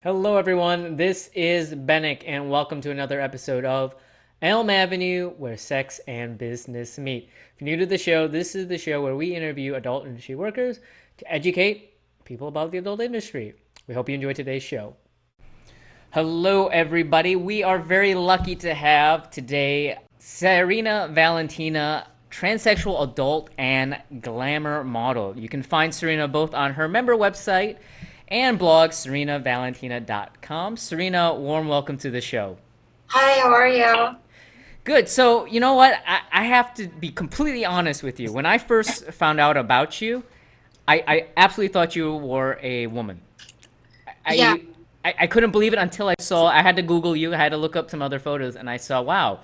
Hello, everyone. This is Bennick, and welcome to another episode of Elm Avenue, where sex and business meet. If you're new to the show, this is the show where we interview adult industry workers to educate people about the adult industry. We hope you enjoy today's show. Hello, everybody. We are very lucky to have today Sarina Valentina, transsexual adult and glamour model. You can find Sarina both on her member website and blog, SarinaValentina.com. Sarina, warm welcome to the show. Hi, how are you? Good. So, you know what? I have to be completely honest with you. When I first found out about you, I absolutely thought you were a woman. Yeah, I, I couldn't believe it until I had to Google you, I had to look up some other photos, and I saw, wow,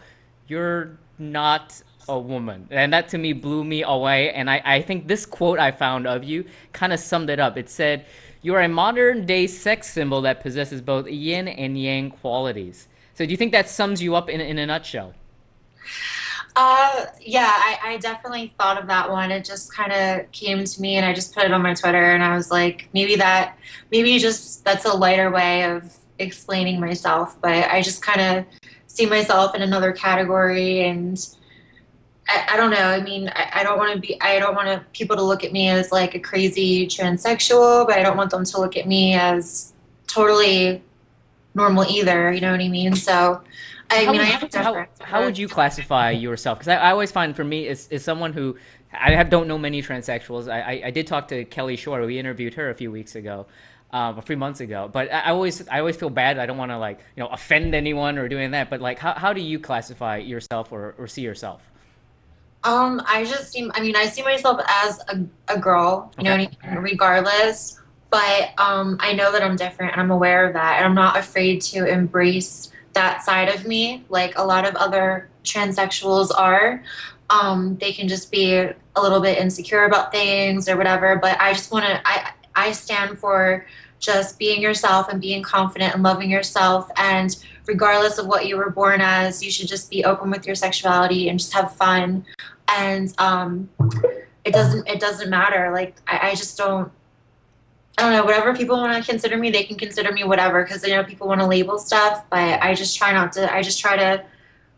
you're not a woman. And that to me blew me away. And I think this quote I found of you kind of summed it up. It said, you are a modern day sex symbol that possesses both yin and yang qualities. So do you think that sums you up in a nutshell? yeah, I definitely thought of that one. It just kind of came to me and I just put it on my Twitter and I was like, maybe just that's a lighter way of explaining myself, but I just kind of see myself in another category and I don't know. I mean, I don't want people to look at me as like a crazy transsexual, but I don't want them to look at me as totally normal either. You know what I mean? So, So I mean, I am different. how would you classify yourself? Because I always find for me is someone who don't know many transsexuals. I did talk to Kelly Shore. We interviewed her a few weeks ago, a few months ago. But I always feel bad. I don't want to like offend anyone or doing that. But like how do you classify yourself or see yourself? I mean, I see myself as a girl, you know Okay. what I mean, regardless. But I know that I'm different and I'm aware of that. And I'm not afraid to embrace that side of me like a lot of other transsexuals are. They can just be a little bit insecure about things or whatever. But I stand for just being yourself and being confident and loving yourself. And regardless of what you were born as, you should just be open with your sexuality and just have fun and it doesn't matter. Like I just I don't know, whatever people want to consider me, they can consider me whatever, because I know people want to label stuff, but I just try to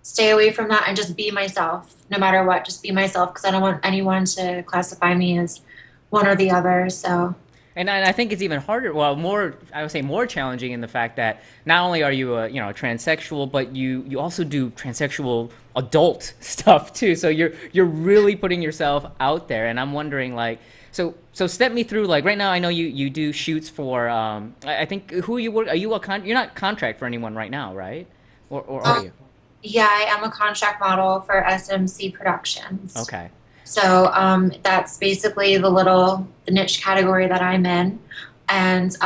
stay away from that and just be myself no matter what. Just be myself because I don't want anyone to classify me as one or the other. So And I think it's even harder. Well, more I would say more challenging in the fact that not only are you a a transsexual, but you also do transsexual adult stuff too. So you're really putting yourself out there. And I'm wondering like so step me through like right now. I know you do shoots for I think who you work. Are you you're not contract for anyone right now, right? Or are um, you? yeah, I am a contract model for SMC Productions. Okay. So that's basically the niche category that I'm in. And,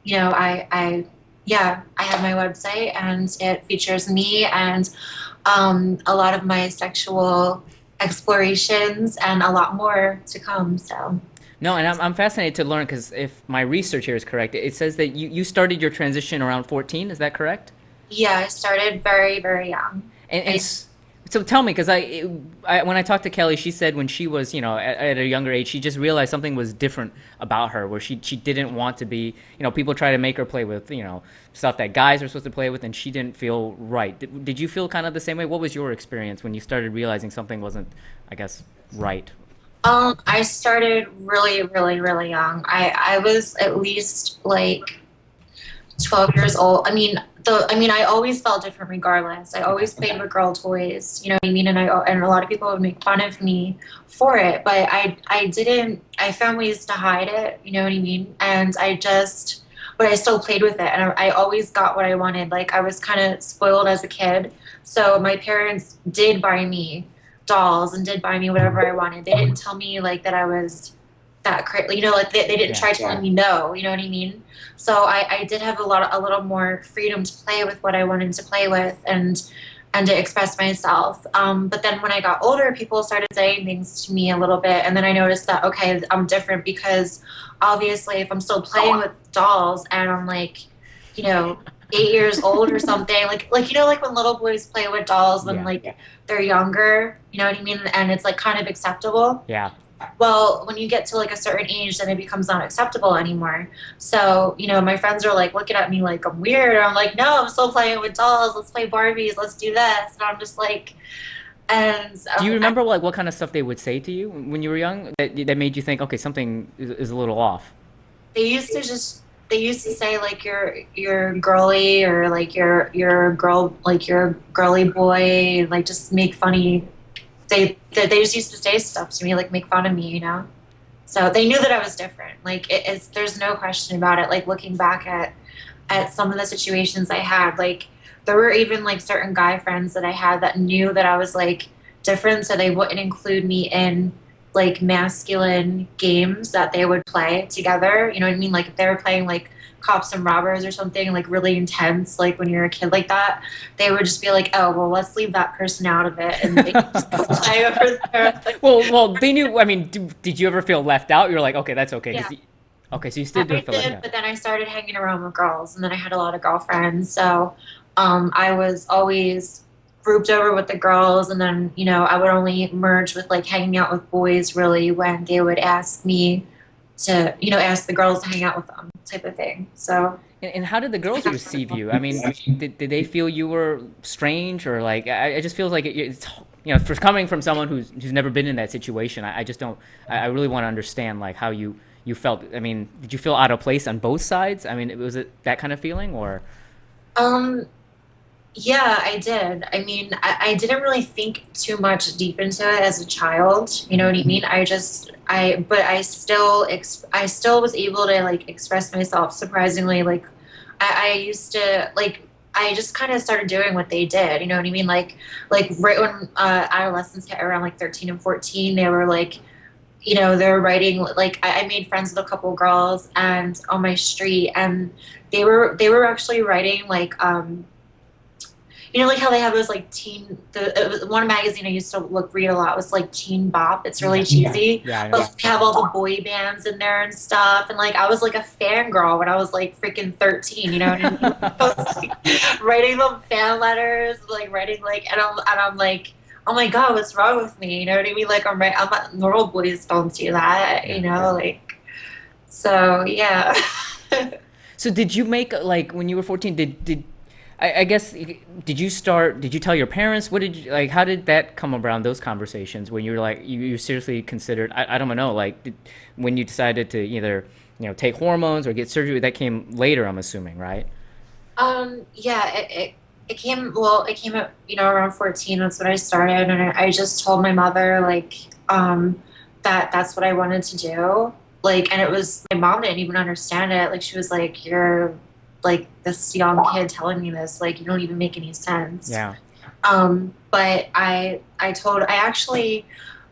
yeah, I have my website and it features me and a lot of my sexual explorations and a lot more to come. So, No, and I'm fascinated to learn because if my research here is correct, it says that you started your transition around 14. Is that correct? yeah, I started very, very young. And I, so tell me, because when I talked to Kelly, she said when she was at a younger age, she just realized something was different about her, where she didn't want to be people try to make her play with stuff that guys are supposed to play with, and she didn't feel right. Did you feel kind of the same way? What was your experience when you started realizing something wasn't, I guess, right? I started really, really, really young. I was at least like 12 years old. I mean, I always felt different regardless. I Okay. always played with girl toys, you know what I mean? And a lot of people would make fun of me for it, but I didn't, I found ways to hide it, you know what I mean? But I still played with it and I always got what I wanted. Like I was kind of spoiled as a kid. So my parents did buy me dolls and did buy me whatever I wanted. They didn't tell me like that I was that crazy, you know, like they didn't Yeah. try telling me no, you know what I mean? So I did have a little more freedom to play with what I wanted to play with and to express myself. But then when I got older, people started saying things to me a little bit, and then I noticed that okay, I'm different because obviously if I'm still playing with dolls and I'm like, you know, 8 years old or something, like you know, like when little boys play with dolls when Yeah. like they're younger, you know what I mean, and it's like kind of acceptable. Yeah. Well, when you get to like a certain age, then it becomes not acceptable anymore. So, my friends are like looking at me like I'm weird. Or I'm like, no, I'm still playing with dolls. Let's play Barbies. Let's do this. And I'm just like, and Do you remember like what kind of stuff they would say to you when you were young that made you think, okay, something is a little off? they used to just they used to say like you're girly, or like you're a girl, like you're a girly boy, and like just make funny. They just used to say stuff to me, like make fun of me. So they knew that I was different. Like there's no question about it. Like looking back at some of the situations I had, like there were even like certain guy friends that I had that knew that I was like different, so they wouldn't include me in like masculine games that they would play together. You know what I mean? Like if they were playing like cops and robbers or something like really intense, like when you're a kid like that, they would just be like, oh well, let's leave that person out of it, and they just play over there. Like, Well, they knew. I mean, did you ever feel left out? You're like, okay, that's okay, yeah. okay, so you still I didn't feel left did, out. but then I started hanging around with girls, and then I had a lot of girlfriends. So I was always grouped over with the girls, and then I would only merge with like hanging out with boys really when they would ask me to ask the girls to hang out with them, type of thing. So And how did the girls receive you? I mean, did they feel you were strange or like? I just feels like it's for coming from someone who's never been in that situation. I just don't. I really want to understand like how you felt. I mean, did you feel out of place on both sides? I mean, was it that kind of feeling or? um, yeah, I did. I mean, I didn't really think too much deep into it as a child. You know Mhm. what I mean? But I still was able to like express myself surprisingly. Like, I used to like, I just kind of started doing what they did. You know what I mean? Like right when adolescents hit around like 13 and 14, they were like, they're writing like I made friends with a couple girls and on my street, and they were actually writing like like how they have those like it was one magazine I used to read a lot was like Teen Bop. It's really Yeah, cheesy, yeah, I know. but they have all the boy bands in there and stuff. And like I was like a fangirl when I was like freaking 13. You know what I mean? I was like writing them fan letters, like writing like, and I'm like, oh my god, what's wrong with me? You know what I mean? Like I'm not, normal boys don't do that. Yeah. Like so yeah. So did you make like when you were 14? Did I guess did you start? Did you tell your parents? What did you like? How did that come around? Those conversations when you were like you seriously considered? I don't know. Like when you decided to either take hormones or get surgery, that came later. I'm assuming, right? Yeah, it came up, around 14. That's when I started. And I just told my mother, like, that that's what I wanted to do. Like, and it was, my mom didn't even understand it. Like, she was like, you're like this young kid telling me this, like, you don't even make any sense. Yeah. But I actually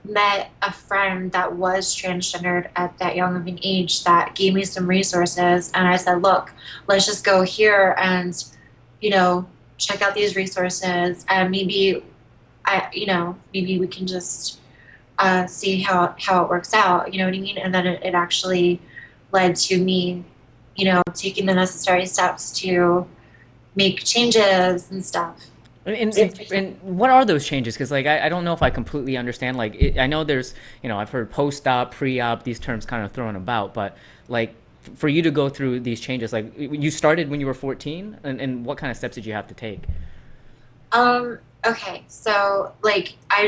met a friend that was transgendered at that young of an age that gave me some resources. And I said, look, let's just go here and, you know, check out these resources. And maybe we can just see how it works out. You know what I mean? And then it actually led to me, taking the necessary steps to make changes and stuff. And what are those changes? Because like I don't know if I completely understand. Like I know there's I've heard post-op, pre-op, these terms kind of thrown about, but like for you to go through these changes, like you started when you were 14, and what kind of steps did you have to take? Okay, so like they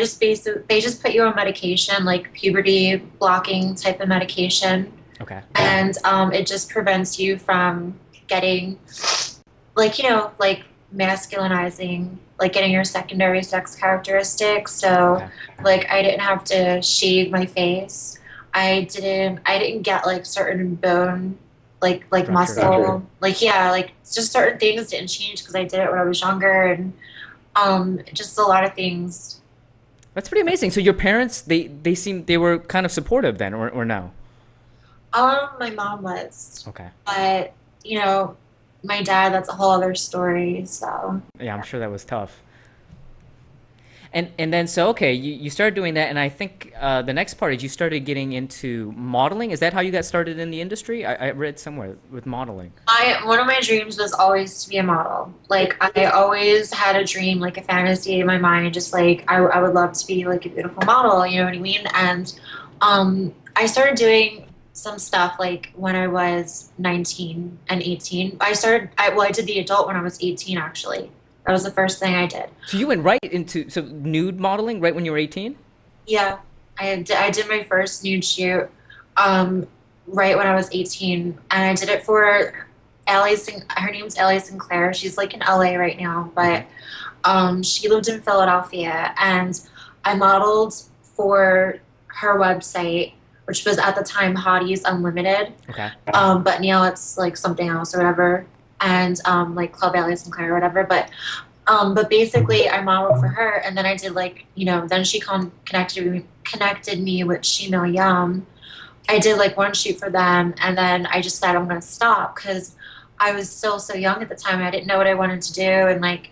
just put you on medication, like puberty blocking type of medication, Okay. and it just prevents you from getting like masculinizing, like getting your secondary sex characteristics. So Okay. like I didn't have to shave my face. I didn't get like certain bone like Structure. muscle. Like yeah, like just certain things didn't change because I did it when I was younger, and just a lot of things. That's pretty amazing. So your parents, they were kind of supportive then, or no? My mom was, Okay. but you know, my dad, that's a whole other story. So Yeah, I'm sure that was tough. And then so okay, you started doing that, and I think the next part is you started getting into modeling. Is that how you got started in the industry? I read somewhere with modeling. I one of my dreams was always to be a model. Like I always had a dream, like a fantasy in my mind, just like I would love to be like a beautiful model, you know what I mean? And I started doing some stuff like when I was 19 and 18. I did the adult when I was 18, actually. That was the first thing I did. So you went right into nude modeling right when you were 18? Yeah, I did my first nude shoot um, right when I was 18, and I did it for her name's Ellie Sinclair. She's like in LA right now, Okay. but she lived in Philadelphia, and I modeled for her website, which was at the time Hotties Unlimited, Okay. but now it's like something else or whatever, and like Club Ellie Sinclair or whatever. But basically, I modeled for her, and then I did like then she connected me with Shino Yum. I did like one shoot for them, and then I just said I'm gonna stop because I was still so young at the time. I didn't know what I wanted to do, and like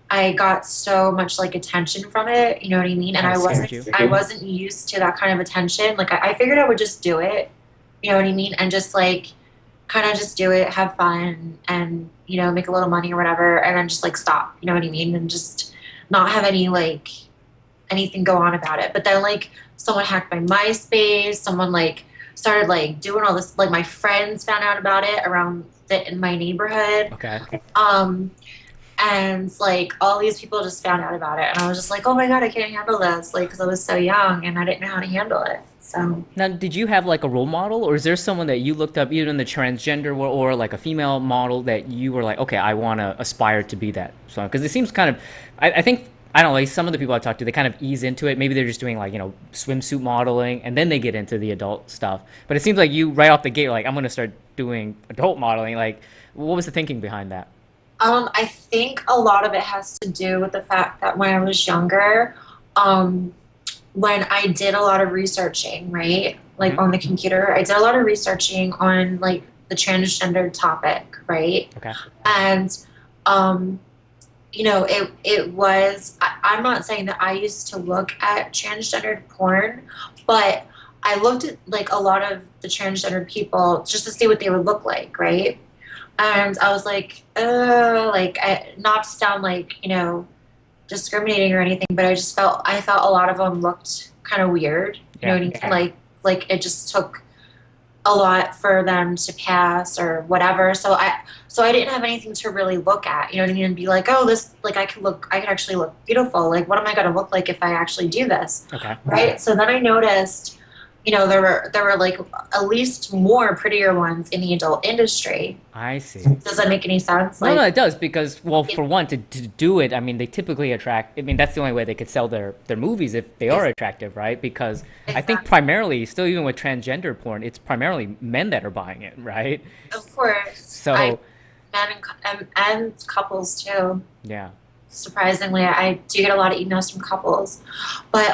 I got so much like attention from it. You know what I mean? And Kind of I scared wasn't you. I wasn't used to that kind of attention. Like I figured I would just do it. You know what I mean? And just like kind of just do it, have fun, and make a little money or whatever, and then just like stop. You know what I mean? And just not have any like anything go on about it. But then like someone hacked my MySpace. Someone like started like doing all this. Like my friends found out about it in my neighborhood. Okay. Um, and like all these people just found out about it, and I was just like, oh my god, I can't handle this, like because I was so young and I didn't know how to handle it. So Now, did you have like a role model, or is there someone that you looked up, either in the transgender world or like a female model that you were like, okay, I want to aspire to be that? So, because it seems kind of, I think, I don't know, like some of the people I talked to, they kind of ease into it. Maybe they're just doing like, swimsuit modeling and then they get into the adult stuff. But it seems like you, right off the gate, were like, I'm going to start doing adult modeling. Like, what was the thinking behind that? I think a lot of it has to do with the fact that when I was younger, um, when I did a lot of researching, right, like Hmm. on the computer, I did a lot of researching on like the transgender topic, right? Okay. And um, I'm not saying that I used to look at transgendered porn, but I looked at like a lot of the transgendered people just to see what they would look like, right? And I was like, not to sound like, discriminating or anything, but I thought a lot of them looked kind of weird. You know Yeah. what I mean? Like it just took a lot for them to pass or whatever. So I didn't have anything to really look at. You know what I mean? And be like, oh, this like I could actually look beautiful. Like, what am I going to look like if I actually do this? Okay. Right. So then I noticed, there were like at least more prettier ones in the adult industry. I see. Does that make any sense? No, no, Like, it does because, well, it, for one, to do it, I mean, they typically attract. I mean, that's the only way they could sell their movies if they are it's attractive, right? Because I think exactly, primarily, still even with transgender porn, it's primarily men that are buying it, right? of course, So, men and couples too. yeah, Surprisingly, I do get a lot of emails from couples, but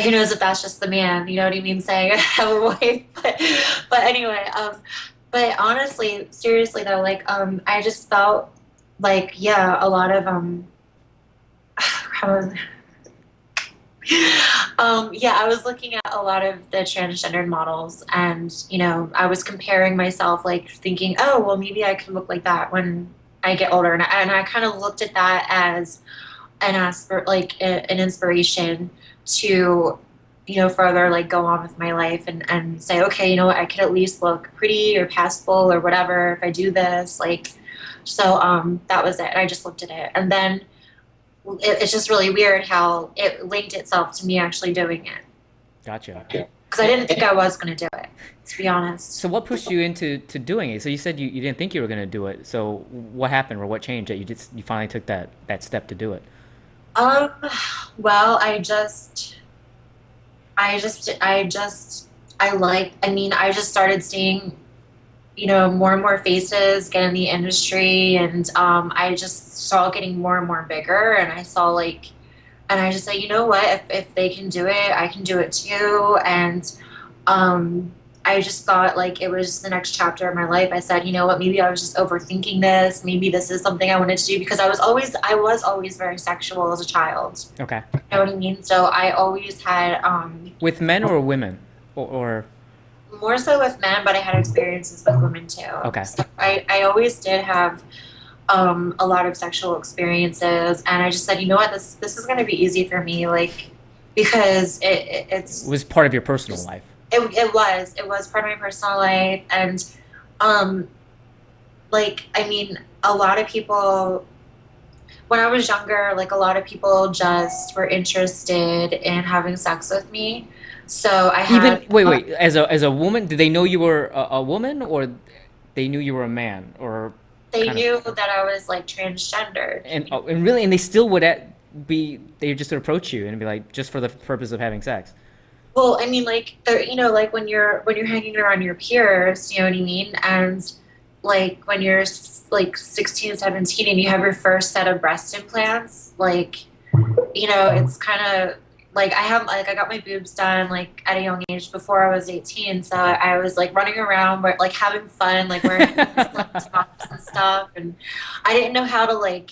who knows if that's just the man, you know what I mean, saying I have a wife. But anyway, but honestly, seriously though, like I just felt like yeah, a lot of how was yeah, I was looking at a lot of the transgendered models, and I was comparing myself, like thinking, oh, well, maybe I could look like that when I get older, and I kind of looked at that as an inspiration to further like go on with my life and say, okay, you know what, I could at least look pretty or passable or whatever if I do this, like. So that was it. I just looked at it, and then it's just really weird how it linked itself to me actually doing it gotcha. because I didn't think I was going to do it, to be honest. So, what pushed you into doing it? So, you said you didn't think you were going to do it. So, what happened or what changed that you finally took that step to do it? Um, well, I mean, I just started seeing, more and more faces get in the industry, and I just saw it getting more and more bigger, and I saw like, and I just said, you know what, if they can do it, I can do it too, and um, I just thought like it was the next chapter of my life. I said, you know what, maybe I was just overthinking this. Maybe this is something I wanted to do because I was always very sexual as a child. Okay. You know what I mean? So I always had With men or women, or more so with men, but I had experiences with women too. okay. So I always did have a lot of sexual experiences, and I just said, you know what, this is going to be easy for me. Like, because It was part of your personal just, life. it was part of my personal life. And um like, I mean, a lot of people, when I was younger, like a lot of people just were interested in having sex with me. So I Even had, wait, as a woman, did they know you were a woman, or they knew you were a man, or they kind of? knew that I was like transgendered. And oh, and really, and they still would be they just approach you and be like, just for the purpose of having sex. Well, I mean, like like when you're hanging around your peers, you know what I mean? And like when you're like 16, 17, and you have your first set of breast implants, like, it's kind of like I got my boobs done like at a young age before I was 18. So Okay. I was like running around, like having fun, like wearing slim tops and stuff. And I didn't know how to like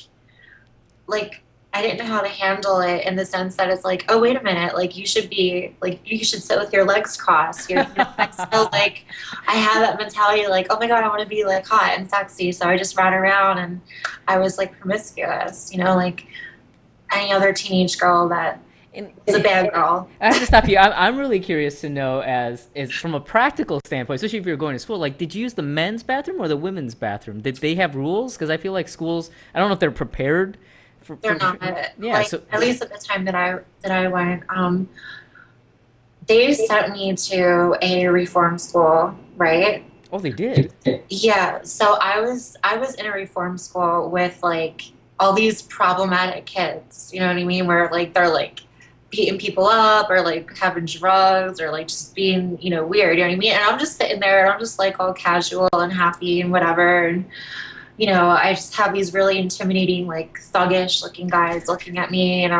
I didn't know how to handle it in the sense that it's like, oh wait a minute, like you should sit with your legs crossed. I still like I had that mentality like, oh my God, I want to be like hot and sexy. So I just ran around and I was like promiscuous, like any other teenage girl that And is a bad girl. I have to stop you. I'm really curious to know, as from a practical standpoint, especially if you're going to school. Like, did you use the men's bathroom or the women's bathroom? Did they have rules? Because I feel like schools. I don't know if they're prepared They're not yeah. like, So at least at the time that I went, they sent me to a reform school, right? oh, they did. Yeah, so I was in a reform school with like all these problematic kids, you know what I mean? Where like they're like beating people up or like having drugs or like just being, weird, you know what I mean? And I'm just sitting there and I'm just like all casual and happy and whatever. And I just have these really intimidating, like thuggish looking guys looking at me, and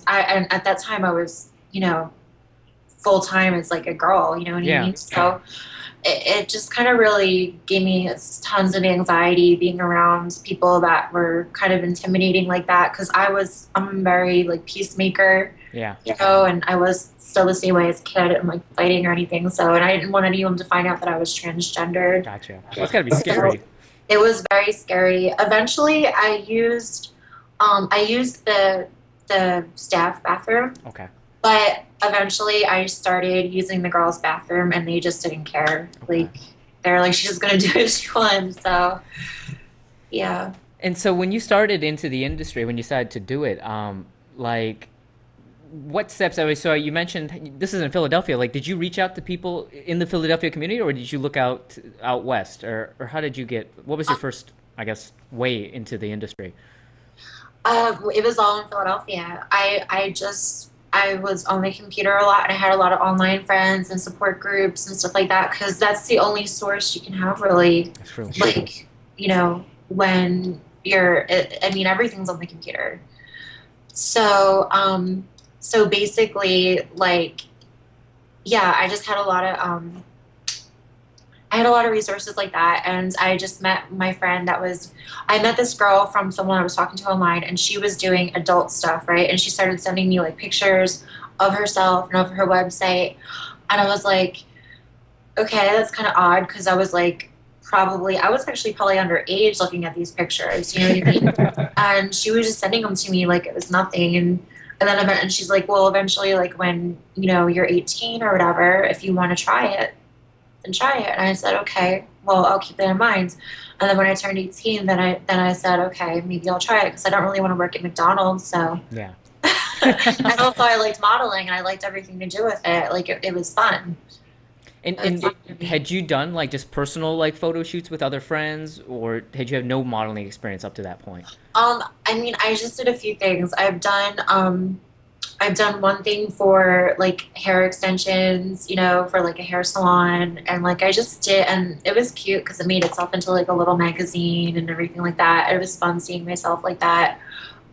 at that time I was, full time as like a girl, you know what I Yeah. mean? So it just kind of really gave me tons of anxiety being around people that were kind of intimidating like that because I'm a very like peacemaker, Yeah. and I was still the same way as a kid. I didn't like fighting or anything. So, and I didn't want anyone to find out that I was transgendered. Gotcha. That's got to be So scary. it was very scary. Eventually, I used the staff bathroom, Okay. but eventually I started using the girls' bathroom, and they just didn't care. Okay. Like they're like, she's just gonna do what she wants. So yeah. And so when you started into the industry, when you decided to do it, like what steps? So you mentioned this is in Philadelphia. Like, did you reach out to people in the Philadelphia community, or did you look out west, or how did you get? What was your first, I guess, way into the industry? It was all in Philadelphia. I was on the computer a lot, and I had a lot of online friends and support groups and stuff like that because that's the only source you can have really, That's true. like, when I mean, everything's on the computer. So, so basically, like, yeah, I had a lot of resources like that, and I just met my friend I met this girl from someone I was talking to online, and she was doing adult stuff, right? And she started sending me like pictures of herself and of her website, and I was like, okay, that's kind of odd because I was actually probably underage looking at these pictures, you know what I mean? And she was just sending them to me like it was nothing, and she's like, well, eventually, like when you're 18 or whatever, if you want to try it, then try it. And I said, okay, well, I'll keep that in mind. And then when I turned 18, then I said, okay, maybe I'll try it because I don't really want to work at McDonald's. So, Yeah. and also I liked modeling and I liked everything to do with it. Like it was fun. And It was fun to had me. you done like just personal like photo shoots with other friends, or had you have no modeling experience up to that point? I mean, I just did a few things. I've done one thing for like hair extensions, for like a hair salon, and like I just did, and it was cute because it made itself into like a little magazine and everything like that. It was fun seeing myself like that.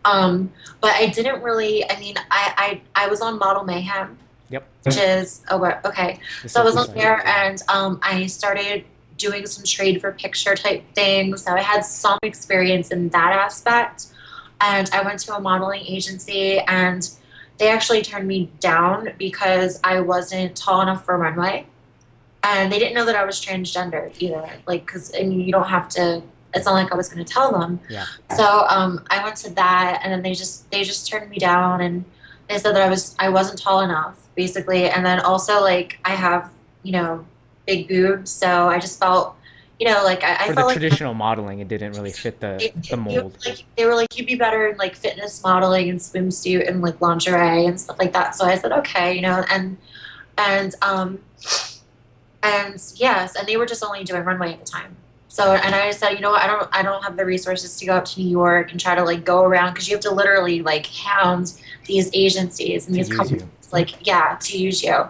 But I didn't really. I mean, I was on Model Mayhem, Yep. which is okay. The So I was selfie on site. there, and I started doing some trade for picture type things. So I had some experience in that aspect, and I went to a modeling agency, and they actually turned me down because I wasn't tall enough for runway, and they didn't know that I was transgender either. Like, because I mean, you don't have to. It's not like I was going to tell them. Yeah. So I went to that, and then they just turned me down, and They said that I wasn't tall enough, basically, and then also like I have, you know, big boobs, so I just felt, like I For the felt like traditional modeling, it didn't really fit the mold. they were like you'd be better in like fitness modeling and swimsuit and like lingerie and stuff like that. So I said okay, and and yes, and they were just only doing runway at the time. So, Gotcha. and I said, I don't have the resources to go up to New York and try to like go around because you have to literally like hound these agencies and To these use companies, you. like, yeah, to use you.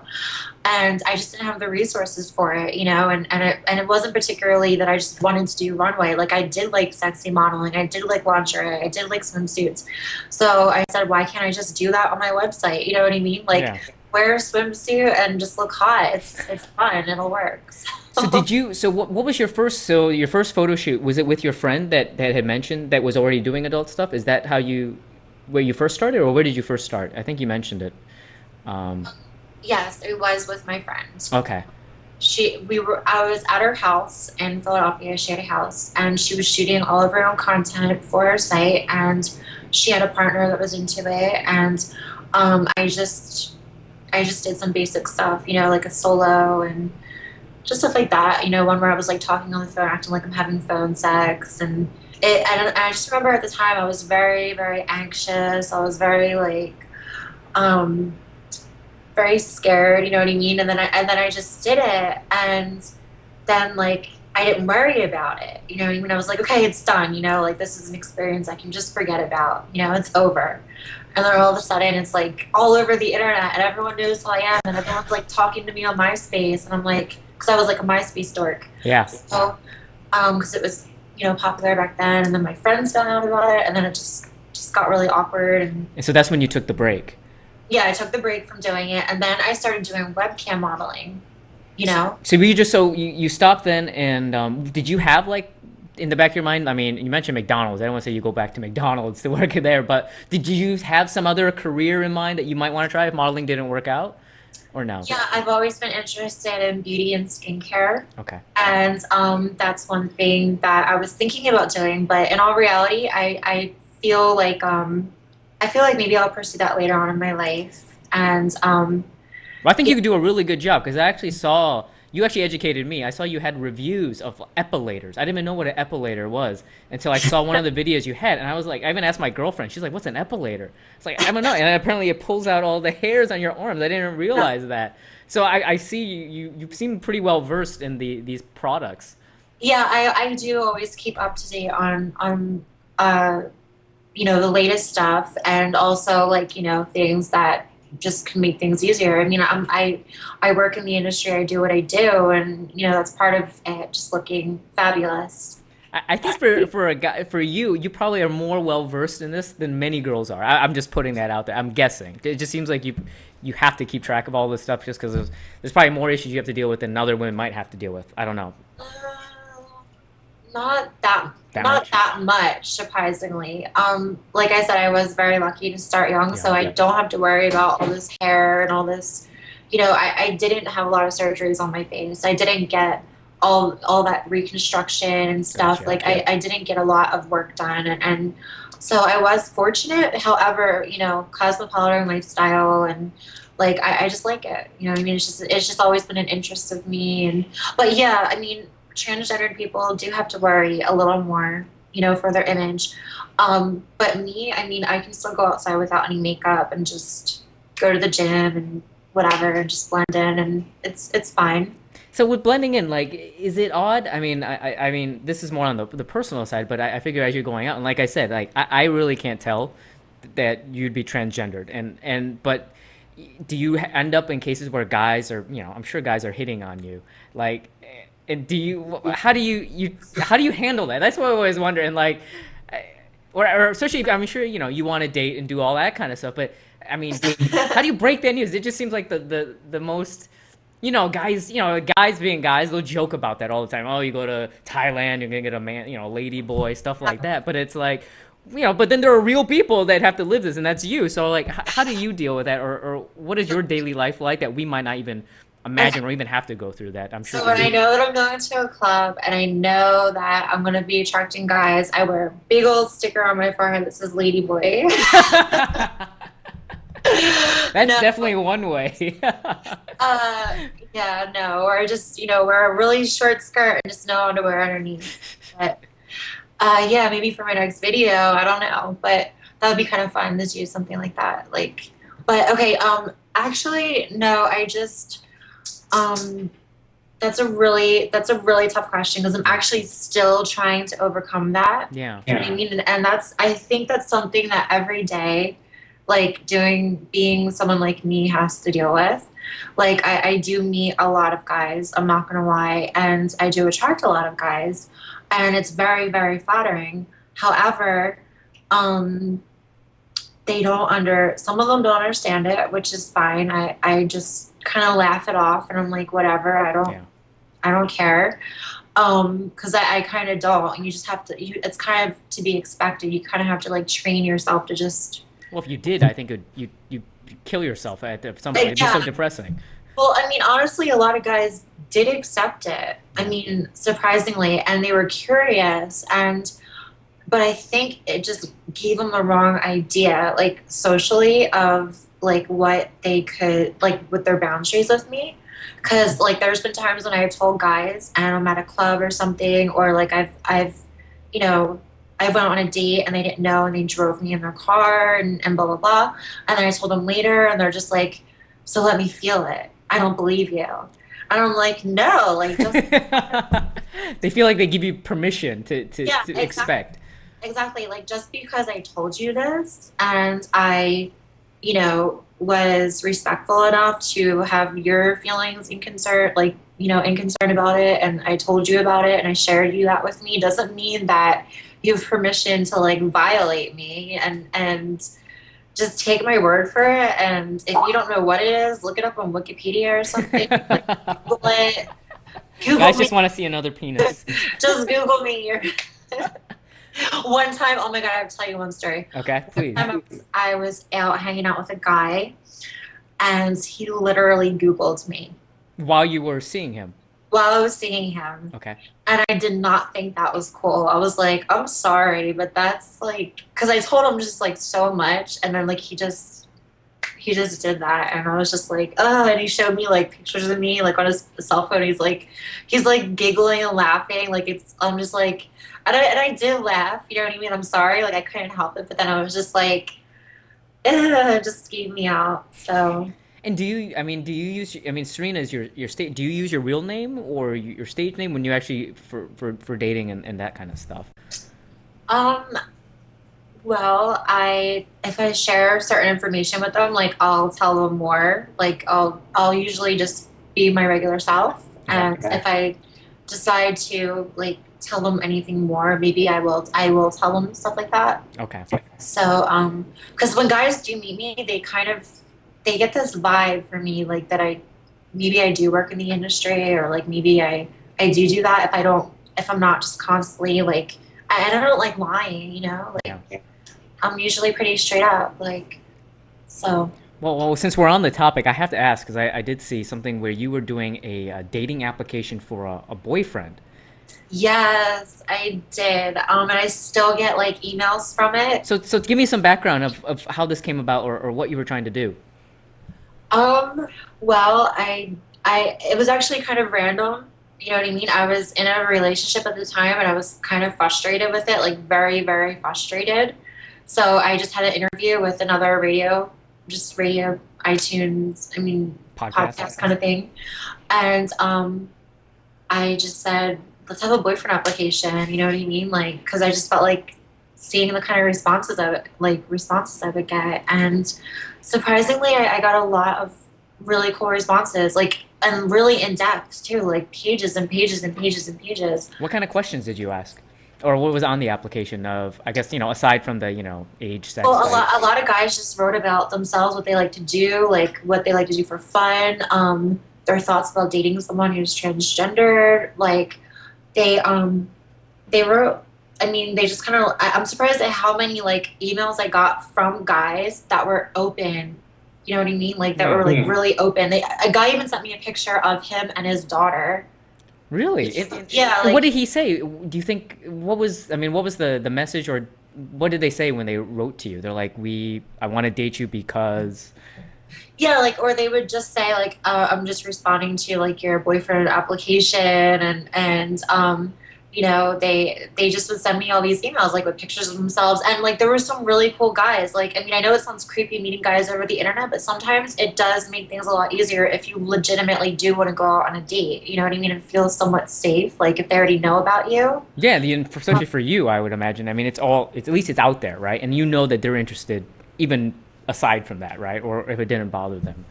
And I just didn't have the resources for it, and it wasn't particularly that I just wanted to do runway. Like I did like sexy modeling, I did like lingerie, I did like swimsuits. So I said, why can't I just do that on my website? You know what I mean? Like Yeah. wear a swimsuit and just look hot. It's fun. It'll work. So did you? So what was your first? So your first photo shoot, was it with your friend that had mentioned that was already doing adult stuff? Is that how you, where you first started, or where did you first start? I think you mentioned it. Um, Yes, it was with my friend. okay. I was at her house in Philadelphia. She had a house and she was shooting all of her own content for her site, and she had a partner that was into it. And I just did some basic stuff, like a solo and just stuff like that. One where I was like talking on the phone, acting like I'm having phone sex, and I just remember at the time I was very, very anxious. I was very like, um, very scared, you know what I mean? And then I just did it, and then like I didn't worry about it, you know what I mean? I was like, okay, it's done, like this is an experience I can just forget about, it's over. And then all of a sudden it's like all over the internet and everyone knows who I am and everyone's like talking to me on MySpace, and I'm like, because I was like a MySpace dork. Yeah. So because it was, popular back then, and then my friends found out about it, and then it just got really awkward. And And so that's when you took the break. yeah, I took the break from doing it, and then I started doing webcam modeling, you know? So you just, so you stopped then, and did you have like in the back of your mind? I mean, you mentioned McDonald's. I don't want to say you go back to McDonald's to work there, but did you have some other career in mind that you might want to try if modeling didn't work out, or no? Yeah, I've always been interested in beauty and skincare, Okay. and that's one thing that I was thinking about doing, but in all reality, feel like, I feel like maybe I'll pursue that later on in my life. And Well, I think yeah, you could do a really good job because I actually saw you actually educated me. I saw you had reviews of epilators. I didn't even know what an epilator was until I saw one of the videos you had, and I was like, I even asked my girlfriend. She's like, "What's an epilator?" It's like, I don't know. And apparently, it pulls out all the hairs on your arms. I didn't realize that. So I see you seem pretty well versed in these products. yeah, I do always keep up to date on uh, the latest stuff, and also like, things that just can make things easier. I mean, I work in the industry, I do what I do, and that's part of it, just looking fabulous. I think for a guy, for you probably are more well versed in this than many girls are. I'm just putting that out there. I'm guessing. It just seems like you have to keep track of all this stuff just because there's probably more issues you have to deal with than other women might have to deal with. I don't know Uh, not that that not much. that much, surprisingly. Like I said, I was very lucky to start young, Yeah. so I don't have to worry about all this hair and all this. I didn't have a lot of surgeries on my face. I didn't get all that reconstruction and stuff. Gotcha. Like I didn't get a lot of work done, and so I was fortunate. However, cosmopolitan lifestyle, and like I just like it. You know what I mean? It's just always been an interest of me. And but yeah, I mean, transgendered people do have to worry a little more, for their image. But me, I mean, I can still go outside without any makeup and just go to the gym and whatever and just blend in, and it's fine. So with blending in, like, is it odd? I mean, I mean, this is more on the personal side, but I figure as you're going out, and like I said, like I really can't tell that you'd be transgendered, but do you end up in cases where guys are, I'm sure guys are hitting on you, like, and how do you handle that? That's what I always wonder, and like, or especially if, I'm sure you want to date and do all that kind of stuff, but I mean, how do you break that news? It just seems like the most guys, guys being guys, they'll joke about that all the time. Oh, you go to Thailand, you're gonna get a man, lady boy, stuff like that. But it's like, but then there are real people that have to live this, and that's you. So like, how do you deal with that, or what is your daily life like that we might not even imagine or even have to go through that? I'm sure So for when I you. know that I'm going to a club and I know that I'm going to be attracting guys, I wear a big old sticker on my forehead that says Lady Boy. That's No, definitely one way. uh, yeah, no, or just, wear a really short skirt and just no underwear underneath. But yeah, maybe for my next video, I don't know, but that would be kind of fun to do something like that. Like, but okay, actually, no, I just, um, that's a really tough question because I'm Yeah. actually still trying to overcome that. Yeah. You know what I mean? And I think that's something that every day, like being someone like me has to deal with. Like I do meet a lot of guys, I'm not gonna lie, and I do attract a lot of guys, and it's very, very flattering. However, um, some of them don't understand it, which is fine. I just kind of laugh it off and I'm like, whatever, Yeah. I don't care. Because I kind of don't. You just have to, it's kind of to be expected. You kind of have to like train yourself to just, Well, if you did, I think you kill yourself at some point. like, It'd be yeah. so depressing. Well, I mean, honestly, a lot of guys did accept it. I Yeah. mean, surprisingly, and they were curious. But I think it just gave them the wrong idea, like socially, of like what they could, like with their boundaries with me. Because like there's been times when I've told guys and I'm at a club or something, or like you know, I went on a date and they didn't know and they drove me in their car and blah blah blah. And then I told them later and they're just like, so let me feel it. I don't believe you. And I'm like, no, like just They feel like they give you permission yeah, to exactly. expect. Exactly. Like just because I told you this and I, was respectful enough to have your feelings in concern, like, in concern about it, and I told you about it and I shared you that with me, doesn't mean that you have permission to like violate me and just take my word for it. And if you don't know what it is, look it up on Wikipedia or something. Like Google it. Google Guys me. just want to see another penis. Just Google me. One time, oh my God, I have to tell you one story. Okay, One please. time I was out hanging out with a guy, and he literally Googled me While you were seeing him. while I was seeing him. Okay. And I did not think that was cool. I was like, I'm sorry, but that's like, because I told him just like so much, and then like he just did that, and I was just like, oh. And he showed me like pictures of me like on his cell phone. He's like giggling and laughing, like I'm just like, and I did laugh. You know what I mean? I'm sorry, like I couldn't help it, but then I was just like, ugh, it just gave me out. So, And do you use, I mean, Serena is your state, do you use your real name or your stage name when you actually, for dating and that kind of stuff? um, well, if I share certain information with them, like I'll tell them more. Like I'll usually just be my regular self, Okay. and if I decide to like tell them anything more, maybe I will tell them stuff like that. Okay. So, because when guys do meet me, they get this vibe for me, like that maybe I do work in the industry, or like maybe I do that if I'm not just constantly like I don't like lying, Yeah. like I'm usually pretty straight up, like so. Well, since we're on the topic, I have to ask because I did see something where you were doing a dating application for a boyfriend. Yes, I did, and I still get like emails from it. So give me some background of how this came about or what you were trying to do. Um, well, it was actually kind of random. You know what I mean? I was in a relationship at the time and I was kind of frustrated with it, like very, very frustrated. So I just had an interview with another radio, iTunes, I mean, Podcast. podcast kind of thing. And I just said, let's have a boyfriend application. You know what I mean? Like, because I just felt like seeing the kind of responses I would get. And surprisingly, I got a lot of really cool responses, like, and really in depth too, like pages and pages and pages and pages. What kind of questions did you ask? Or what was on the application of, I guess, aside from the, age, Well, sex, height? a lot of guys just wrote about themselves, what they like to do, like what they like to do for fun, their thoughts about dating someone who's transgender, like they they wrote, I mean, they just kind of, I'm surprised at how many like emails I got from guys that were open. You know what I mean? Like that Yeah. were like really open. A guy even sent me a picture of him and his daughter. Really? Yeah, And what like, did he say? Do you think, what was the message, or what did they say when they wrote to you? They're like, I want to date you because. Yeah, like, or they would just say like, I'm just responding to like your boyfriend application, and you know, they just would send me all these emails like with pictures of themselves, and like there were some really cool guys. Like, I mean, I know it sounds creepy meeting guys over the internet, but sometimes it does make things a lot easier if you legitimately do want to go out on a date. You know what I mean? And feel somewhat safe, like if they already know about you. Yeah, especially for you, I would imagine. I mean, it's at least it's out there, right? And you know that they're interested, even aside from that, right? Or if it didn't bother them,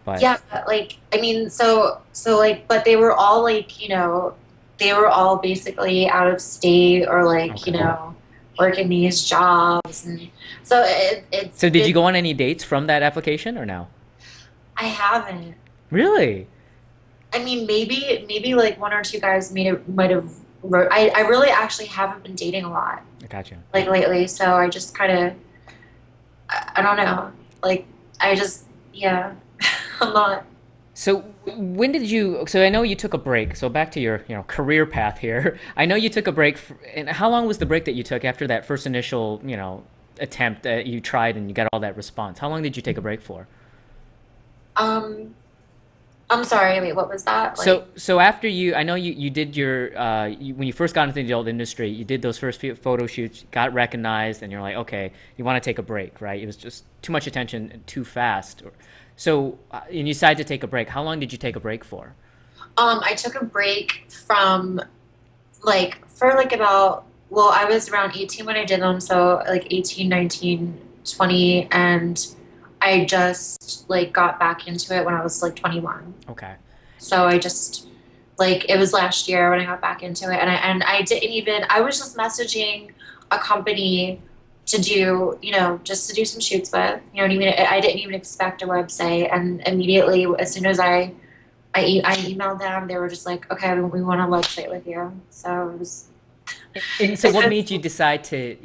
but Yeah, but, like I mean, so like, but they were all like, you know, they were all basically out of state or like, you okay. know, working these jobs, and so it's So did you been. go on any dates from that application or no? I haven't. Really? I mean, maybe like one or two guys might have wrote. I really actually haven't been dating a lot I got you. like lately, so I just kind of I don't know, like I just yeah, I'm not. So when did you? So I know you took a break. So back to your career path here. I know you took a break. And how long was the break that you took after that first initial attempt that you tried and you got all that response? How long did you take a break for? Um, I'm sorry. Wait, what was that? Like, So after I know you did when you first got into the adult industry, you did those first few photo shoots, got recognized, and you're like, okay, you want to take a break, right? It was just too much attention too fast. So and you decided to take a break. How long did you take a break for? I took a break from like for like about well, I was around 18 when I did them, so like 18, 19, 20, and I just like got back into it when I was like 21. Okay, So I just like it was last year when I got back into it, and I didn't even I was just messaging a company to do just to do some shoots with, you know what I mean. I didn't even expect a website, and immediately as soon as I emailed them, they were just like, okay, we want a website with you. So it was and so what made you decide to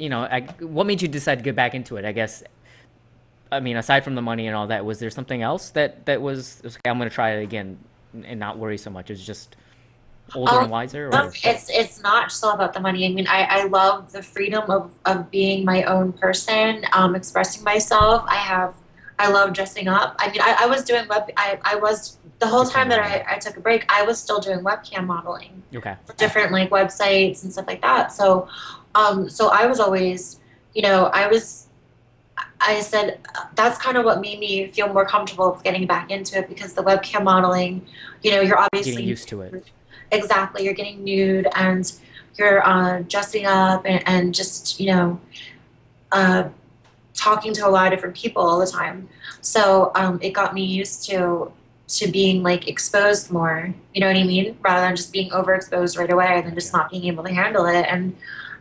what made you decide to get back into it? I guess I mean aside from the money and all that, was there something else that was okay, I'm going to try it again and not worry so much? It's just older Um, and wiser, no, or it's not just all about the money. I mean, I love the freedom of being my own person, expressing myself. I love dressing up. I mean, I was doing I was the whole webcam time that modeling? I took a break, I was still doing webcam modeling Okay, for different like websites and stuff like that. So, so I was always, I said that's kind of what made me feel more comfortable with getting back into it because the webcam modeling, you're getting obviously used to it. exactly you're getting nude and you're dressing up and just uh, talking to a lot of different people all the time. So it got me used to being like exposed more. You know what I mean? Rather than just being overexposed right away and then just Gotcha. not being able to handle it. And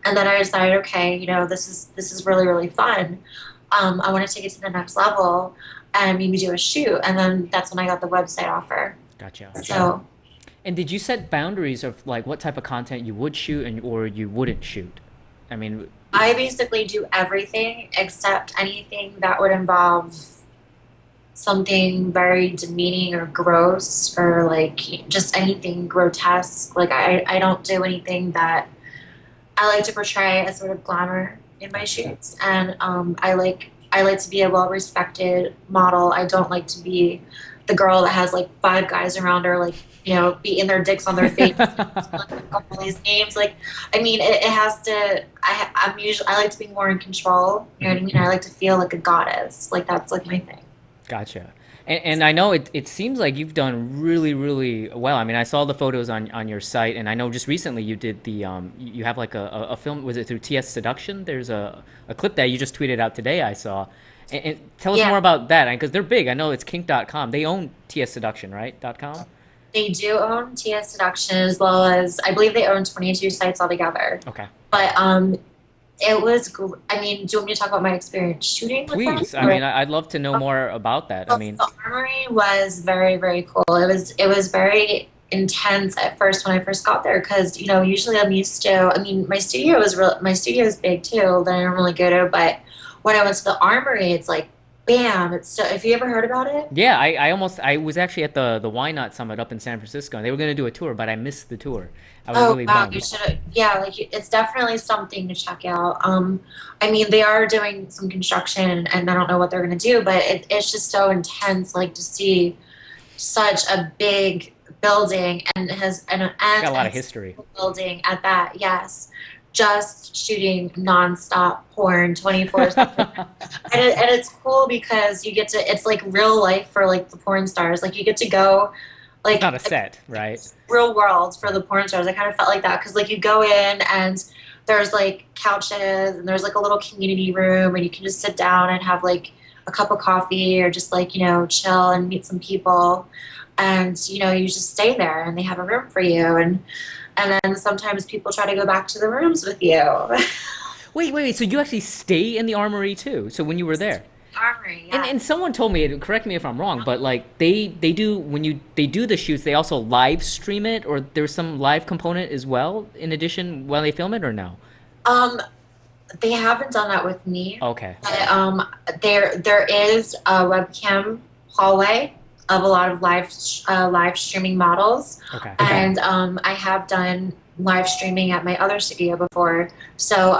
then I decided, okay, this is really really fun. I want to take it to the next level and maybe do a shoot. And then that's when I got the website offer. Gotcha. So And did you set boundaries of like what type of content you would shoot and or you wouldn't shoot? I mean, I basically do everything except anything that would involve something very demeaning or gross or like just anything grotesque. Like I don't do anything that I like to portray a sort of glamour in my gotcha. shoots, and I like to be a well respected model. I don't like to be the girl that has like five guys around her, like beating their dicks on their face. Like, all these names, like I mean, it has to. I like to be more in control. You know what I mean? I like to feel like a goddess. Like that's like my thing. Gotcha. And I know it seems like you've done really, really well. I mean, I saw the photos on your site, and I know just recently you did you have like a film, was it through TS Seduction? There's a clip that you just tweeted out today, I saw. And tell us Yeah, more about that, because they're big. I know it's kink.com. They own TS Seduction, right? .com? they do own TS Seduction as well as I believe they own 22 sites altogether. Okay. But it was. I mean, do you want me to talk about my experience shooting with them? Please. I mean, I'd love to know more about that. I Well, mean, the armory was very, very cool. It was very intense at first when I first got there because usually I'm used to. I mean, my studio is big too that I don't really go to, but when I went to the armory, it's like Bam! It's so. Have you ever heard about it? Yeah, I was actually at the Why Not Summit up in San Francisco, and they were going to do a tour, but I missed the tour. I was Oh really wow, you bummed. should. Yeah, like it's definitely something to check out. I mean, they are doing some construction, and I don't know what they're gonna do, but it's just so intense, like to see such a big building and has It's got and a lot a of history. historical building at that. Yes, just shooting nonstop porn 24/7. And it's cool because you get to, it's like real life for like the porn stars. Like you get to go It's not like a set, right? real world for Right. the porn stars. I kind of felt like that because like you go in and there's like couches and there's like a little community room and you can just sit down and have like a cup of coffee or just like, chill and meet some people. And you just stay there and they have a room for you, and then sometimes people try to go back to the rooms with you. Wait. So you actually stay in the Armory too? So when you were there? Armory, And yeah. someone told me, correct me if I'm wrong, but like they do when they do the shoots, they also live stream it, or there's some live component as well in addition while they film it, or no? Um, they haven't done that with me, Okay, but there is a webcam hallway of a lot of live streaming models, okay. and I have done live streaming at my other studio before. So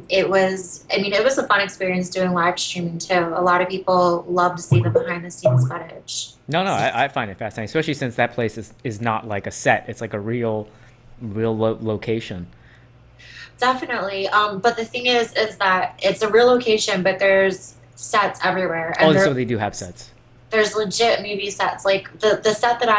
it was, I mean, it was a fun experience doing live streaming too. A lot of people love to see the behind the scenes footage. No, I find it fascinating, especially since that place is not like a set; it's like a real location. Definitely. But the thing is that it's a real location, but there's sets everywhere, Oh, and so they do have sets. there's legit movie sets. Like the set that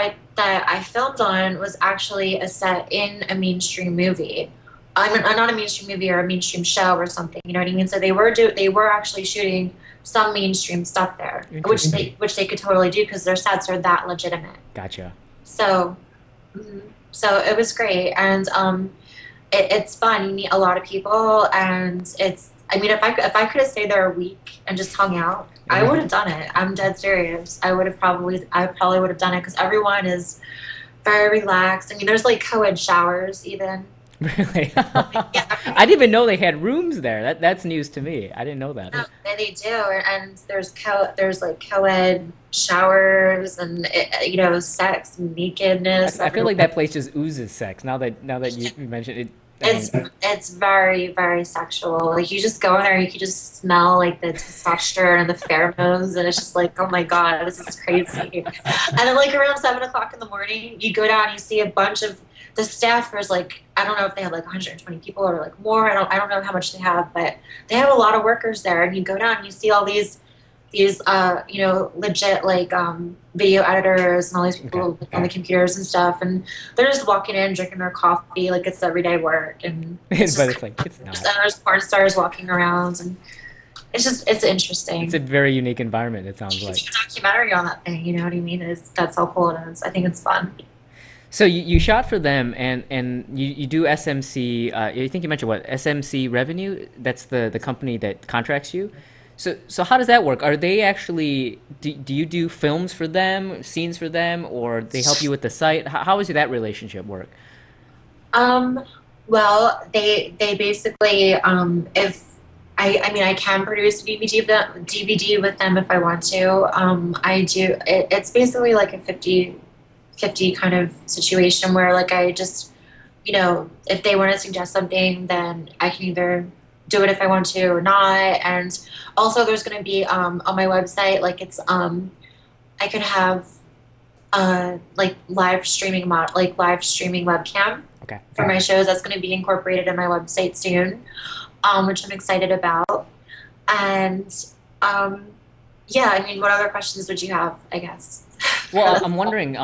I filmed on was actually a set in a mainstream movie. I mean, not a mainstream movie or a mainstream show or something. You know what I mean? So they were actually shooting some mainstream stuff there, Interesting. which they could totally do because their sets are that legitimate. Gotcha. So mhm. So it was great, and it's fun. You meet a lot of people, and it's. I mean, if I could have stayed there a week and just hung out, I would have done it. I'm dead serious. I probably would have done it because everyone is very relaxed. I mean, there's like co-ed showers even. Really? Yeah, I didn't even know they had rooms there. That's news to me. I didn't know that. they do, and there's like co-ed showers and sex and nakedness I feel everywhere. like that place just oozes sex. Now that you mentioned it, I It's mean, it's very, very sexual. Like you just go in there, you can just smell like the testosterone and the pheromones, and it's just like, oh my God, this is crazy. And then like around 7 o'clock in the morning, you go down, you see a bunch of the staffers. Like I don't know if they have like 120 people or like more. I don't know how much they have, but they have a lot of workers there. And you go down, and you see all these legit like video editors and all these okay. people on the computers and stuff, and they're just walking in drinking their coffee like it's everyday work, and it's But just it's like it's and not. there's porn stars walking around, and it's It's a interesting. very unique environment. It sounds You can like. do a documentary on that thing, you know what I mean? That's how cool it is. I think it's fun. So you shot for them, and you do SMC. I think you mentioned what SMC Revenue. That's the company that contracts you. So how does that work? Are they actually do you do films for them, scenes for them, or they help you with the site? How does that relationship work? Um, well, they basically if I mean I can produce DVD with them if I want to. I do it's basically like a 50-50 kind of situation where like I just if they want to suggest something, then I can either do it if I want to or not. And also there's going to be on my website like it's I could have like live streaming webcam Okay. for my shows. That's going to be incorporated in my website soon, which I'm excited about. And um, yeah, I mean, what other questions would you have, I guess? for Well, this? I'm wondering.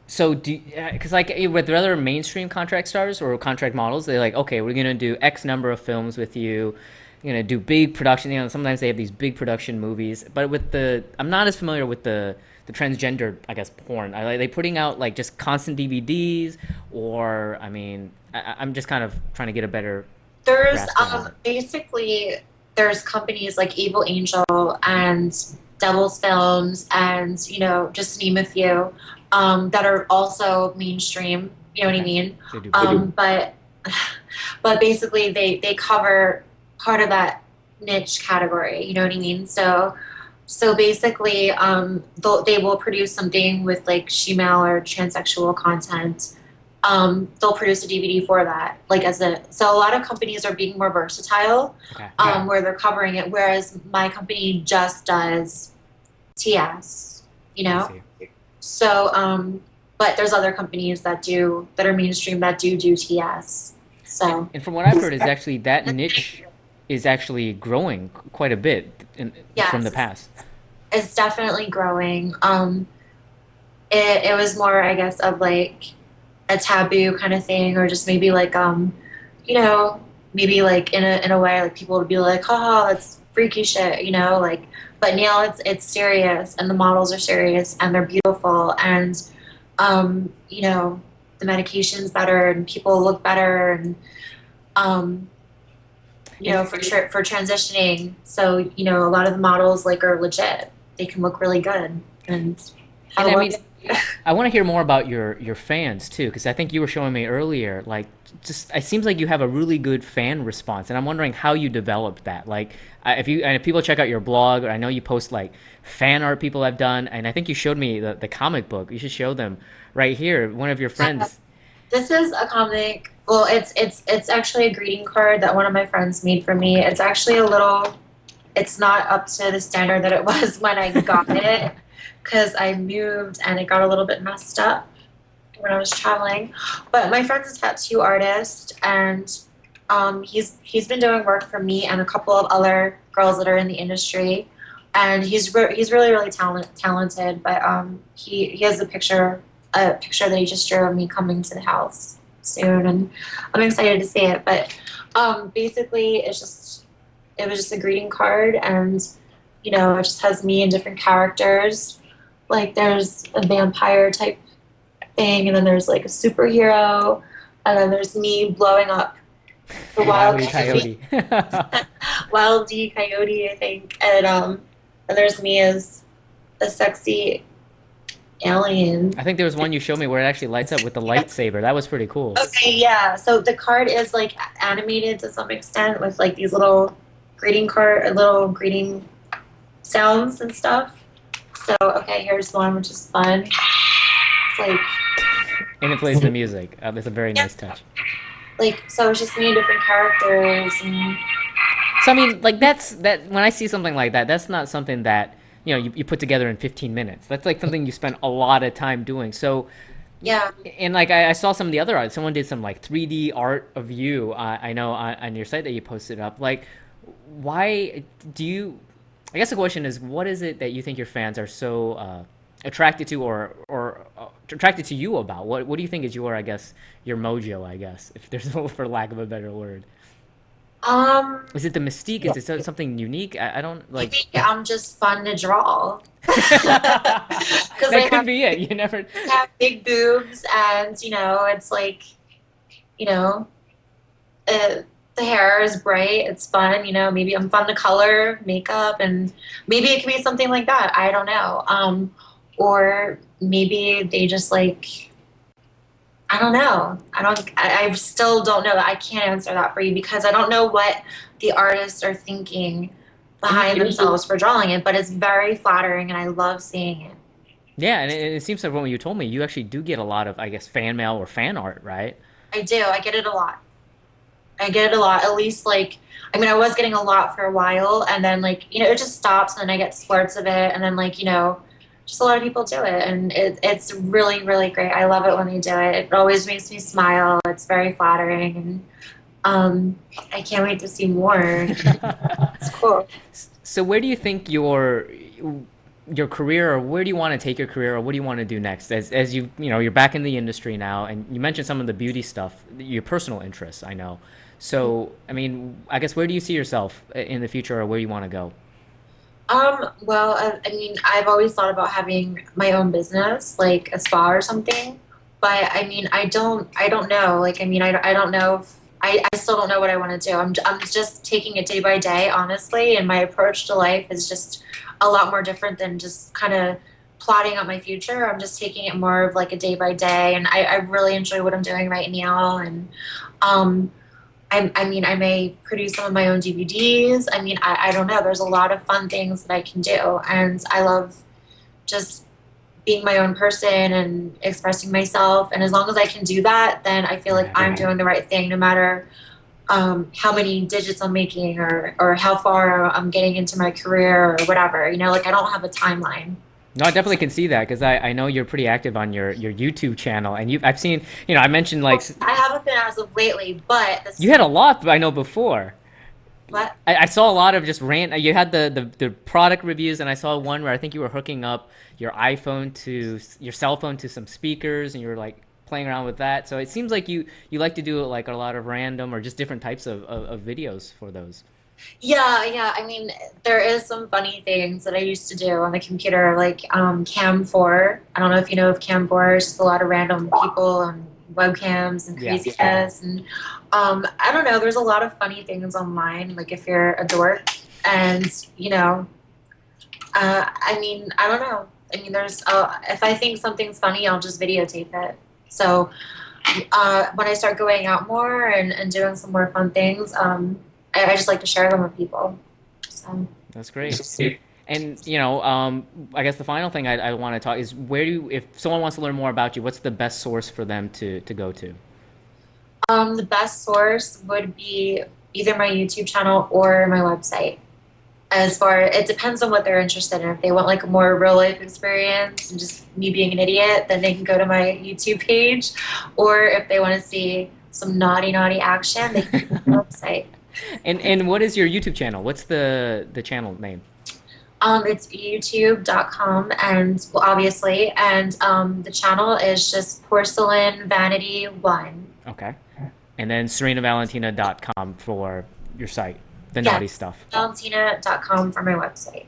So do because like with the other mainstream contract stars or contract models, they're like, okay, we're gonna do X number of films with you. You're gonna do big production. Sometimes they have these big production movies. But with I'm not as familiar with the transgender, I guess, porn. Are they putting out like just constant DVDs, or I mean, I'm just kind of trying to get a better There's grasp around it. basically there's companies like Evil Angel and Devil's Films and just to name a few that are also mainstream. You know what I Okay, mean? they do both. But but basically they cover part of that niche category. You know what I mean? So So basically, they will produce something with like female or transsexual content. They'll produce a DVD for that. Like as a so a lot of companies are being more versatile, Okay. where they're covering it, whereas my company just does TS. You I know, see. so but there's other companies that are mainstream that do TS. So And from what I've heard, is actually that niche is actually growing quite a bit from the yes, past. it's definitely growing. It was more, I guess, of like a taboo kind of thing, or just maybe like you know, maybe like in a way like people would be like, haha, that's freaky shit, you know, like but now it's serious and the models are serious and they're beautiful and you know, the medication's better and people look better and um you And know, for transitioning. So, you know, a lot of the models like are legit. They can look really good and have a I web. mean, I want to hear more about your fans too, because I think you were showing me earlier, like just it seems like you have a really good fan response, and I'm wondering how you developed that. Like, if people check out your blog, or I know you post like fan art people have done, and I think you showed me the comic book. You should show them right here. One of your friends. This is a comic. Well, it's actually a greeting card that one of my friends made for me. It's actually a little. It's not up to the standard that it was when I got it because I moved and it got a little bit messed up when I was traveling. But my friend's a tattoo artist, and he's been doing work for me and a couple of other girls that are in the industry. And he's really really talented. But he has a picture that he just drew of me coming to the house soon, and I'm excited to see it. But basically, it was just a greeting card, and you know, it just has me in different characters. Like there's a vampire type thing, and then there's like a superhero, and then there's me blowing up the wild Wiley coyote, Coyote. wild D coyote, I think, and there's me as a sexy alien. I think there was one you showed me where it actually lights up with the lightsaber. That was pretty cool. Okay, yeah. So the card is like animated to some extent with like these little greeting sounds and stuff. So okay, here's one which is fun. It's And it plays the music. That's a very yeah, nice touch. so it's just me and different characters and So I mean, like that. When I see something like that, that's not something that you put together in 15 minutes. That's like something you spend a lot of time doing. So, yeah. and like I saw some of the other art. Someone did some like 3D art of you. I know on your site that you posted up. Like, why do you? I guess the question is, what is it that you think your fans are so attracted to, or attracted to you about? What do you think is your, I guess, your mojo? I guess, if there's for lack of a better word. Um, Is it the mystique? Is it something unique? I don't like. maybe I'm just fun to draw because That could be it. You never. I have big boobs and you know it's like you know uh, the hair is bright. It's fun. You know, maybe I'm fun to color, makeup, and maybe it could be something like that. I don't know. Or maybe they just like I don't know. I still don't know that. I can't answer that for you because I don't know what the artists are thinking I mean, behind themselves for drawing it, but it's very flattering and I love seeing it. yeah, and it seems like when you told me, you actually do get a lot of, I guess, fan mail or fan art, right? I do. I get it a lot. I get it a lot. At least like I mean I was getting a lot for a while and then like, you know, it just stops and then I get splurts of it and then like, you know, just a lot of people do it and it's really, really great. I love it when they do it. It always makes me smile. It's very flattering and I can't wait to see more. It's cool. So where do you think your career, or where do you want to take your career, or what do you want to do next? As you're back in the industry now, and you mentioned some of the beauty stuff, your personal interests. I know. So I mean, I guess where do you see yourself in the future, or where you want to go? Well, I mean, I've always thought about having my own business, like a spa or something. But I mean, I don't know. Like, I mean, I don't know if, I still don't know what I want to do. I'm just taking it day by day, honestly. And my approach to life is just a lot more different than just kind of plotting out my future. I'm just taking it more of like a day by day. And I really enjoy what I'm doing right now. And, um, I mean, I may produce some of my own DVDs. I mean, I don't know. There's a lot of fun things that I can do. And I love just being my own person and expressing myself. And as long as I can do that, then I feel like Yeah. I'm doing the right thing, no matter how many digits I'm making or how far I'm getting into my career or whatever. You know, like I don't have a timeline. No, I definitely can see that because I know you're pretty active on your YouTube channel, and I've seen, I mentioned like Well, I haven't been as of lately, but this you is had a lot I know before. what. I saw a lot of just you had the product reviews, and I saw one where I think you were hooking up your iPhone to your cell phone to some speakers, and you were like playing around with that. So it seems like you like to do like a lot of random or just different types of videos for those. Yeah, yeah. I mean, there is some funny things that I used to do on the computer, like Cam 4. I don't know if you know of Cam 4. It's just a lot of random people and webcams and Yeah. craziness. And I don't know, there's a lot of funny things online, like if you're a dork. And, you know, I mean, I don't know. I mean, if I think something's funny, I'll just videotape it. So when I start going out more and doing some more fun things, I just like to share them with people. So That's great. And I guess the final thing I want to talk is if someone wants to learn more about you, what's the best source for them to go to? the best source would be either my YouTube channel or my website. It depends on what they're interested in. If they want like a more real life experience and just me being an idiot, then they can go to my YouTube page. Or if they want to see some naughty action, they can go to my website. And what is your YouTube channel? What's the channel name? It's youtube.com and well, obviously, and the channel is just Porcelain Vanity 1. Okay. And then SarinaValentina.com for your site, the naughty Yes, stuff. Valentina.com for my website.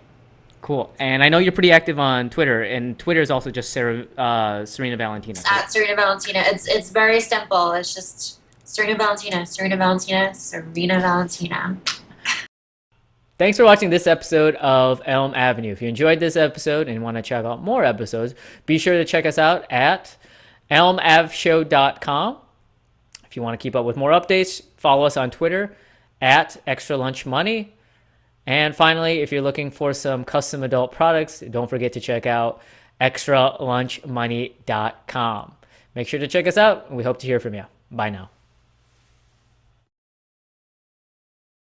Cool. And I know you're pretty active on Twitter, and Twitter is also just Sarina Valentina, It's correct? at Sarina Valentina. It's very simple. It's just Sarina Valentina, Sarina Valentina, Sarina Valentina. Thanks for watching this episode of Elm Avenue. If you enjoyed this episode and want to check out more episodes, be sure to check us out at elmavshow.com. If you want to keep up with more updates, follow us on Twitter at Extra Lunch Money. And finally, if you're looking for some custom adult products, don't forget to check out extralunchmoney.com. Make sure to check us out, and we hope to hear from you. Bye now.